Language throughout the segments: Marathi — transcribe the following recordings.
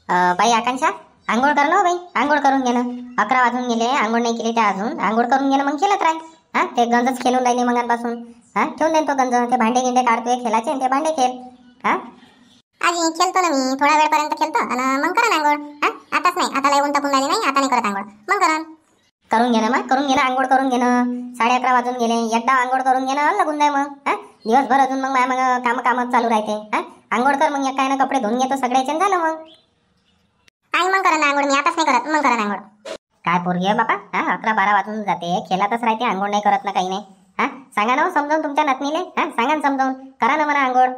बाई आकांक्षा, आंघोळ कर ना हो बाई, आंघोळ करून घे ना. 11 वाजून गेले, आंघोळ नाही केली त्या अजून. आंघोळ करून घे ना, मग खेळत राह. हा, ते गंजच खेळून राहिले मगांपासून. हा, ठेवून दे तो गंज. ते भांडे गिंडे काढतोय खेळाचे, ते भांडे खेळ. हा, आजी खेळतो ना मी, थोड्या वेळपर्यंत खेळतो आणि मग करा आंघोळ. हा, आताच नाही, आता लय ऊन तापून राहिली नाही, आता नाही करत आंघोळ, मग करा. करून घे ना मग, करून घे ना, आंघोळ करून घे ना. 11:30 वाजून गेले, एकदा आंघोळ करून घे ना, लगून जाय मग. हा, दिवसभर अजून मग मग कामच चालू राहते. हा, आंघोळ कर मग, काय ना कपडे धुवून घेतो सगळ्याचे, झालं मग. आई मग करा आंघोळ, मी आताच नाही करत, मग करा आंघोळ. काय पोरगी आहे बाबा. हा, 11-12 वाजून जाते, खेळातच राहते, आंघोळ नाही करत ना, काही नाही. हा, सांगा ना समजावून तुमच्या नातनीले. हा, सांगा ना समजावून, करा ना म्हणा आंघोळ.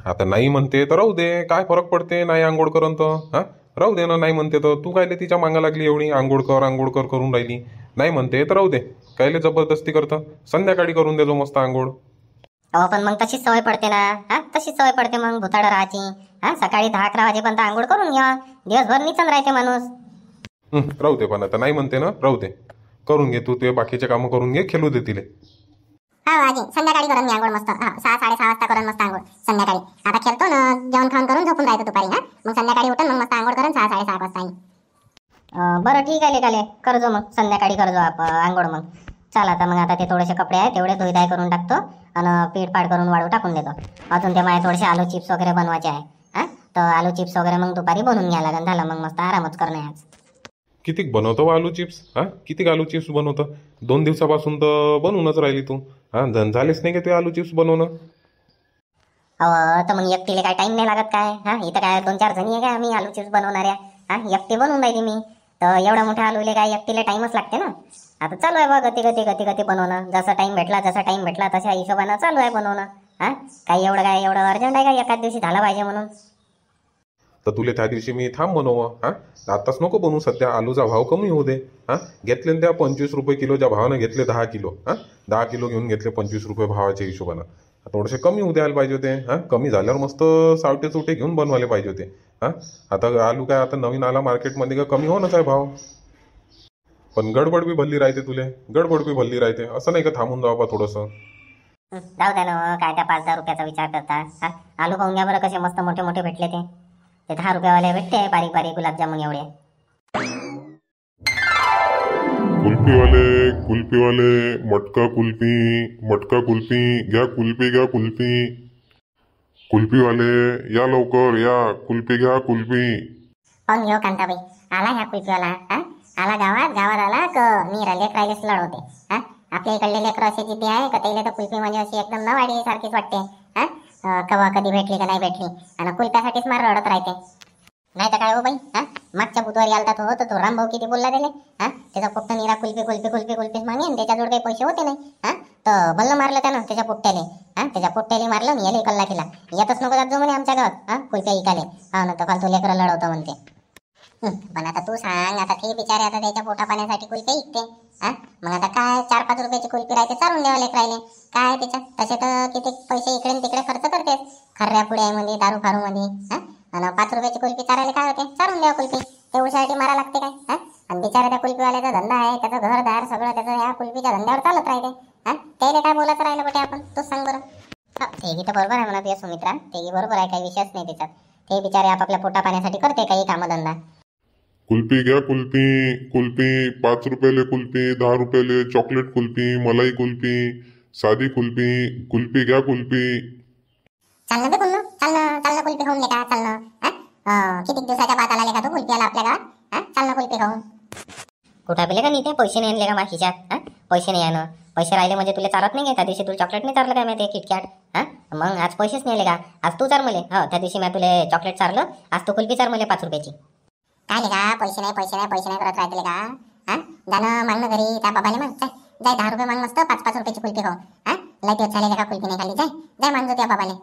आता नाही म्हणते तर राहू दे, काय फरक पडते नाही आंघोळ करून तर. हा, राहू दे ना, नाही म्हणते तर तू कायले तिच्या मागा लागली एवढी, आंघोळ कर करून राहिली. नाही म्हणते तर राहू दे, कायले जबरदस्ती करतं, संध्याकाळी करून देतो मस्त आंघोळ. अहो पण मग तशीच सवय पडते ना. हा, तशीच सवय पडते मग भुताडं राहायची. हा, सकाळी 10-11 वाजेपर्यंत आंघोळ करून घ्या, दिवसभर निचन राहते माणूस. राहू दे, पण आता नाही म्हणते ना, राहू दे, करून घे तू, ते बाकीचे कामं करून घे, खेळू दे तिले. हा आजी, संध्याकाळी करून मी आंघोळ मस्त. हा, 6-6:30 वाजता करून मस्त आंघोळ संध्याकाळी. आता खेळतो ना, जेवण खाऊन करून झोपून राहतो दुपारी. हा, मग संध्याकाळी उठून मग मस्त आंघोळ करून 6-6:30 वाजता येईन. बरं ठीक आहे लेकाले, करजो मग संध्याकाळी करजो आपण आंघोळ मग. चल आता मग, आता ते थोडेसे कपडे आहे तेवढे धुईधाय करून टाकतो आणि पीठ पाड करून वाळू टाकून देतो. अजून ते माझे थोडेसे आलू चिप्स वगैरे बनवायचे आहे. हा, तर आलू चिप्स वगैरे मग दुपारी बनवून घ्यायला लागेल. झालं मग मस्त आरामच करणं आज. कितीक बनवतो आलू चिप्स? हा, कितीक आलू चिप्स बनवतं? 2 दिवसापासून तर बनवूनच राहिली तू. हा, झालेच नाही का ते आलू चिप्स बनवणं? अहो तर मग एकटीला काय टाइम नाही लागत काय? हा, इथं काय 2-4 जणी आहे का आम्ही आलू चिप्स बनवणाऱ्या? हा, एकटी बनवून राहिली मी. तर एवढ्या मोठ्या आलूले काय एकटीला टाइमच लागते ना. आता चालू आहे बा गती बनवणं. जसा टाइम भेटला तशा हिशोबानं चालू आहे बनवणं. हा, काय एवढं अर्जंट आहे का एकाच दिवशी झाला पाहिजे म्हणून? तर तुले त्या दिवशी मी थांब बनव. हा, आताच नको बनवू, सध्या आलूचा भाव कमी होऊ दे. हा, घेतले ना त्या 25 रुपये किलोच्या भावानं घेतले 10 किलो. हा, 10 किलो घेऊन घेतले 25 रुपये भावाच्या हिशोबानं. थोडेसे कमी होऊ द्यायला पाहिजे होते. हा, कमी झाल्यावर मस्त सावटे सुटे घेऊन बनवायला पाहिजे होते. हा, आता आलू काय आता नवीन आला मार्केटमध्ये, का कमी होणंच आहे भाव. पण गडबड बी भल्ली राहते, असं नाही का थांबून जावं बा थोडंसं. जाऊ द्या ना, काय त्या 5-10 रुपयाचा विचार करता. हा, आलू पाहून घ्या बरं कसे मस्त मोठे मोठे भेटले ते 10 रुपयावाले भेटते बारीक बारीक गुलाबजामुन एवढे. कुल्फीवाले, मटका कुल्फी घ्या, कुल्फी. कुल्फीवाले या लवकर या, कुल्फी घ्या, कुल्फी. पाहून घेऊ कांताबाई, आला ह्या कुल्फीवाला. हा, आला गावात आला का मी लेकरायलेच लढवते. हा, आपल्या इकडले लेकरं असे जिद्दी आहे का त्याला तर कुल्फी म्हणजे अशी एकदम नवाडी सारखीच वाटते. हा, कवा कधी भेटली का नाही भेटली, आणि कुल्फ्यासाठीच मार रडत राहते. नाही तर काय हो बाई. हा, मागच्या बुधवारी आलता तो रामभाऊ किती बोलला त्याले. हा, त्याचा पोट्ट निरा कुल्फीच मागे, त्याच्याजवळ काही पैसे होते नाही. हा, तर भल्लं मारलं त्यानं त्याच्या पोट्ट्याले. हा, त्याच्या पोट्ट्याले मारलं आणि याले कल्ला केला. येतच नको जात जो म्हणे आमच्या गावात. हा, कुल्फ्या इकाले. हा ना, तर फालतू लेकरं लढवतो म्हणते. पण आता तू सांग, आता ते बिचारे आता त्याच्या पोटा पाण्यासाठी कुल्फी विकते. हा, मग आता काय 4-5 रुपयाची कुल्फी राहते, चालून द्यावा लेकरायले. काय त्याच्यात तसे तर किती पैसे इकडे तिकडे खर्च करते, खर्या पुड्यामध्ये दारू फारू मध्ये. हा, आणि 5 रुपयाची कुल्फी चारायला काय होते, चालून द्यावा कुल्फी. तेवढ्यासाठी मारा लागते काय? हा, आणि बिचारा त्या कुल्फीवाल्याचा धंदा आहे, त्याचं घरदार सगळं त्याचं या कुल्फीच्या धंद्यावर चालत राहते. हा, त्याला काय बोलायचं राहिलं कुठे आपण, तू सांग बरं. तेही तर बरोबर आहे म्हणा तुझ्या सुमित्रा, तेही बरोबर आहे, काही विषयच नाही त्याच्यात. ते बिचारे आपापल्या पोटा पाण्यासाठी करते काही कामधंदा. कुल्फी घ्या, कुल्फी 5 रुपयाले कुल्फी, 10 रुपयाले चॉकलेट कुल्फी, मलाई कुल्फी, साधी कुल्फी घ्या, कुल्फी. चालणं बे कुल्लू, चालणं कुल्फी खाऊन लेका, चालणं. हा, किती दिवसाच्या बाद आला लेका तू कुल्फी आला आपल्या गावात. हा, चालणं कुल्फी खाऊन. कुठं बिले का नाही ते पैसे नाही आणले का माझ्या खिशात? हा, पैसे नाही आणं, पैसे राहिले म्हणजे तुला चालत नाही का? त्या दिवशी तुला चॉकलेट नाही चारलं काय माहिती किटकॅट? हा, मग आज पैसेच नाही आले का? आज तू चार मले. हो, त्या दिवशी मी तुला चॉकलेट चारलं, आज तू कुल्फी चार मले 5 रुपयाची. काय लेका, पैसे नाही करत राहते का? हा, जाणं मागणं घरी त्या बाबाले मग जाय 10 रुपये माग मस्त 5-5 रुपयाची कुल्फी खाऊन. हा, लय दिवस झाले का कुल्फी नाही खाल्ली, जाय मागजो त्या बाबाले.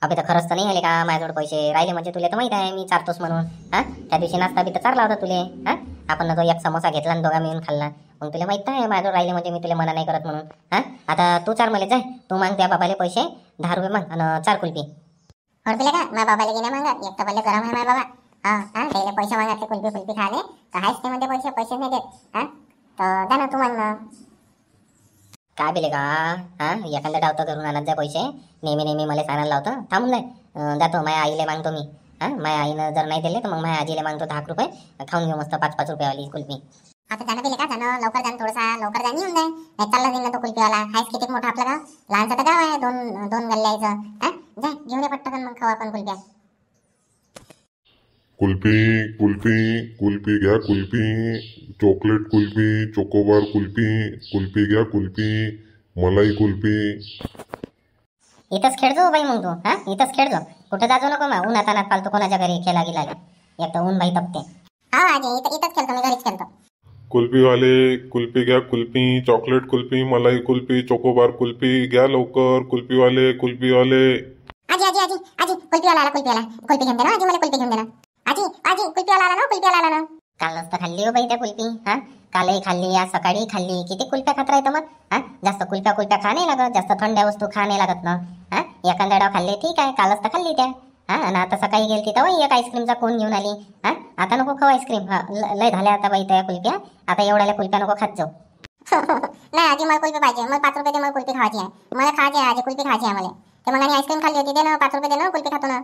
अबे तर खरंच तर नाही आले का माझ्याजवळ पैसे राहिले म्हणजे तुला तर माहित आहे मी चारतोस म्हणून. हा, त्या दिवशी नाश्ता बी तर चारला होता तुले. हा, आपण तो एक समोसा घेतला आणि दोघा मिळून खाल्ला. मग तुला माहित आहे माझ्याजवळ राहिले म्हणजे मी तुला मना नाही करत म्हणून. हा, आता तू चार मले, जाय तू माग त्या बाबाले पैसे 10 रुपये माग आणि 4 कुल्फी. हडपिले का माझ्या बाबाला गेल्या मागत, एक तर पहिले गरम आहे माझ्या बाबा. हा, त्याला पैसे मागायचे कुल्फी खाले तर हायच ते म्हणते पैसे नाही देत. हा, तर जा ना तू म्हणणं. काय बिले का? हा, एखाद्या डावतं करून आणत जा पैसे. नेहमी मला सांगायला लावतं, थांबून नाही जातो माझ्या आईले मागतो मी. माझ्या आईनं जर नाही दिले तर मग माझ्या आजीला मागतो 10 रुपये, खाऊन घेऊ मस्त 5-5 रुपयावाली कुल्फी. आता जाणं दिले का जाणं, लवकर जाणं, थोडसा लवकर जाणं येऊन जाय. नाही चालला जाईल ना तो कुल्फीवाला. हायच किती मोठं आपलं गाव, लहानचं तर गाव आहे, दोन गल्ल्याचं. जा घेऊन ये पटकन, मग खाऊ आपण कुल्फ्या. कुल्फी कुल्फी कुल्फी घ्या कुल्फी, चॉकलेट कुल्फी, चोकोबार कुल्फी, कुल्फी घ्या कुल्फी, मलाई कुल्फी. इथंच खेळजो बाई मग तू, इथंच खेळजो, कुठे जाजो नको मग. उन्हात अनात फालतू कोणाच्या घरी खेळा गेला एक तर ऊन बाई तपते. हा आजी इथंच खेळतो, मी घरीच खेळतो. कुल्फीवाले कुल्फी घ्या कुल्फी, चॉकलेट कुल्फी, मलाई कुल्फी, चोकोबार कुल्फी घ्या लवकर. कुल्फीवाले कुल्फीवाले. आजी आजी आजी आजी कुल्फीवाला आला, कुल्फीवाला. कुल्फी घेऊन दे ना आजी, मला कुल्फी घेऊन दे ना. आजी आजी कुल्फीवाला आला ना, कुल्फीवाला आला ना. काल नसतं खाल्ली हो बाई त्या कुल्फी. कालही खाल्ली, आज सकाळी खाल्ली. किती कुल्फ्या खात राहतं मग. जास्त कुल्फ्या खा नाही लागत, जास्त थंड्या वस्तू खा नाही लागत ना. एखाद्या डाव खाल्ले ठीक आहे, कालच तर खाल्ली त्या. आणि आता सकाळी गेलती तेव्हा एक आईस्क्रीमचा कोण घेऊन आली. आता नको खाऊ आईस्क्रीम. लय झाल्या आता बाई त्या कुल्फ्या. आता एवढ्याला कुल्फ्या नको खात जाऊ. नाही आजी मला कुल्फी पाहिजे, मला 5 रुपये दे, मला कुल्फी खायची आहे. मला खायची आहे आजी, कुल्फी खायची आहे मला. ते मग आणि आईस्क्रीम खाल्ली होती, दे ना 5 रुपये दे ना, कुल्फी खातो ना.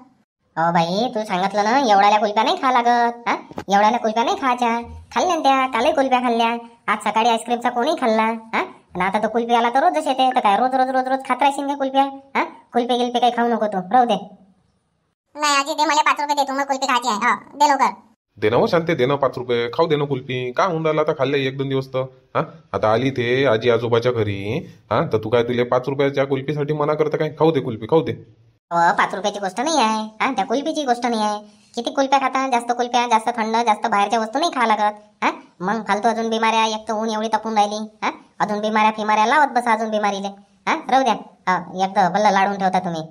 हो बाई, तू सांगितलं ना एवढ्याला कुल्फ्या नाही खा लागत. एवढ्याला कुल्फ्या नाही खायच्या. खाल्ल्या त्या, कालही कुल्फ्या खाल्ल्या, आज सकाळी आईस्क्रीमचा कोणी खाल्ला. आणि आता तो कुल्फी आला तर रोजच येते, तर काय रोज रोज रोज रोज खात राहशील का कुल्फ्या. कुल्फी गिल्फी काही खाऊ नको तू, राहू दे. नाही आजी दे, मला 5 रुपये दे, तुम्हाला कुल्फी खायची आहे. दे लवकर. दे ना हो शांते, दे ना 5 रुपये, खाऊ दे ना कुल्फी. का होऊन राहिला आता, खाल्ले 1-2 दिवस तर. आता आली ते आजी आजोबाच्या घरी. तर तू काय तुले 5 रुपयाच्या कुल्फीसाठी मना करता काय. खाऊ दे कुल्फी, खाऊ दे. 5 रुपयाची गोष्ट नाही आहे, त्या कुल्फीची गोष्ट नाही आहे. किती कुल्फ्या खाता, जास्त कुल्फ्या, जास्त थंड, जास्त बाहेरच्या वस्तू नाही खा लागत. मग फालतू अजून बिमाऱ्या, एक तर ऊन एवढी तपून राहिली. अजून बिमाऱ्या फिमाऱ्या लावत बसा अजून बिमारीले. राहू द्या. एकदा बल्ला लाडून ठेवता तुम्ही.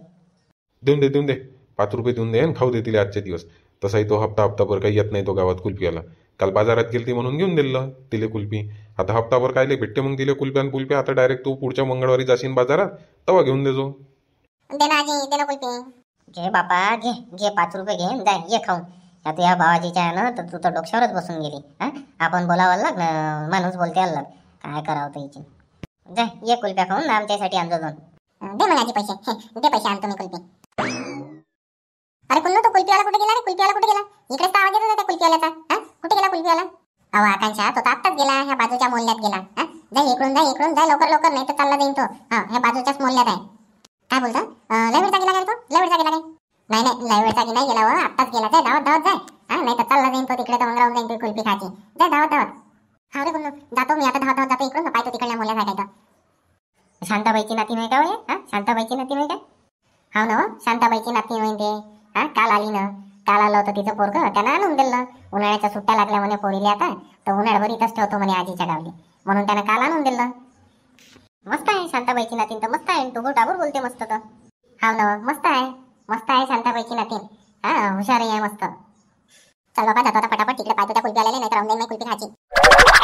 देऊन दे 5 रुपये देऊन दे आणि खाऊ दे तिला आजचे दिवस. तसाही तो हप्ताभर काही येत नाही तो गावात कुल्फीवाला. काल बाजारात गेलती म्हणून घेऊन दिलं तिले कुल्फी. आता हप्ताभर कायले भेटते मग तिले कुल्फ्या आणि पुल्फ्या. आता डायरेक्ट तू पुढच्या मंगळवारी जाशील बाजारात, तेव्हा घेऊन देजो. दे ना आजी, दे ना कुल्फी. घे बापा, घे 5 रुपये घे, जाय ये खाऊन. आता या भावाजीच्या आहे ना, तर तू तर डोक्यावरच बसून गेली. आपण बोलावं अलग, माणूस बोलते अलग. काय करावं तर हिची. जाय ये कुल्फ्या खाऊन, आमच्यासाठी आणजो 2. दे मला आजी पैसे. दे पैसे, आणतो मी कुल्फी. अरे कुल्लू, तो कुल्फीवाला कुठे गेला रे? कुल्फीवाला कुठे गेला? इकडेच तर आवाज येत होता त्या कुल्फीवाल्याचा. कुठे गेला कुल्फीवाला? अहो आकांक्षा, तो तर आत्ताच गेला, ह्या बाजूच्या मोहल्ल्यात गेला. जाय इकडून जाय लवकर लवकर, नाही तर चालला जाईन तो. ह्या बाजूच्याच मोहल्ल्यात आहे. काय बोलतो? लय वेळचा गेला काय तो? लय वेळचा गेला काय? नाही लय वेळचा नाही गेला, आत्ताच गेला. जाय धावत जाय. नाही तर चालला जाईन तो तिकडे, तर मग राहून जाईन तू कुल्फी खायची. जाय धावत. हा रे कुल्लू, जातो मी आता धावत जातो इकडून, पाहतो तिकडल्या मोहल्ल्यात आहे काय तर. शांताबाईची नाती नाही का होय? शांताबाईची नाती नाही काय? हा ना, शांताबाईची नाती होईन ते. काल आली ना, काल आलं होतं तिचं पोरगं, त्यानं आणून दिलं. उन्हाळ्याच्या सुट्ट्या लागल्या म्हणे पोरीले आता, तर उन्हाळभर इथंच ठेवतो म्हणे आजीच्या गावली, म्हणून त्यानं काल आणून दिलं. मस्त आहे शांताबाईची नातीन तर, मस्त आहे. टुबूर टाबूर बोलते मस्त तर. हा ना, मस्त आहे शांताबाईची नातीन. हुशारही आहे मस्त. चल बाबा, जातो आता पटापट तिकडे, पाहतो त्या कुल्फी आलेले, नाही तर राहून जाईन मी कुल्फी खायची.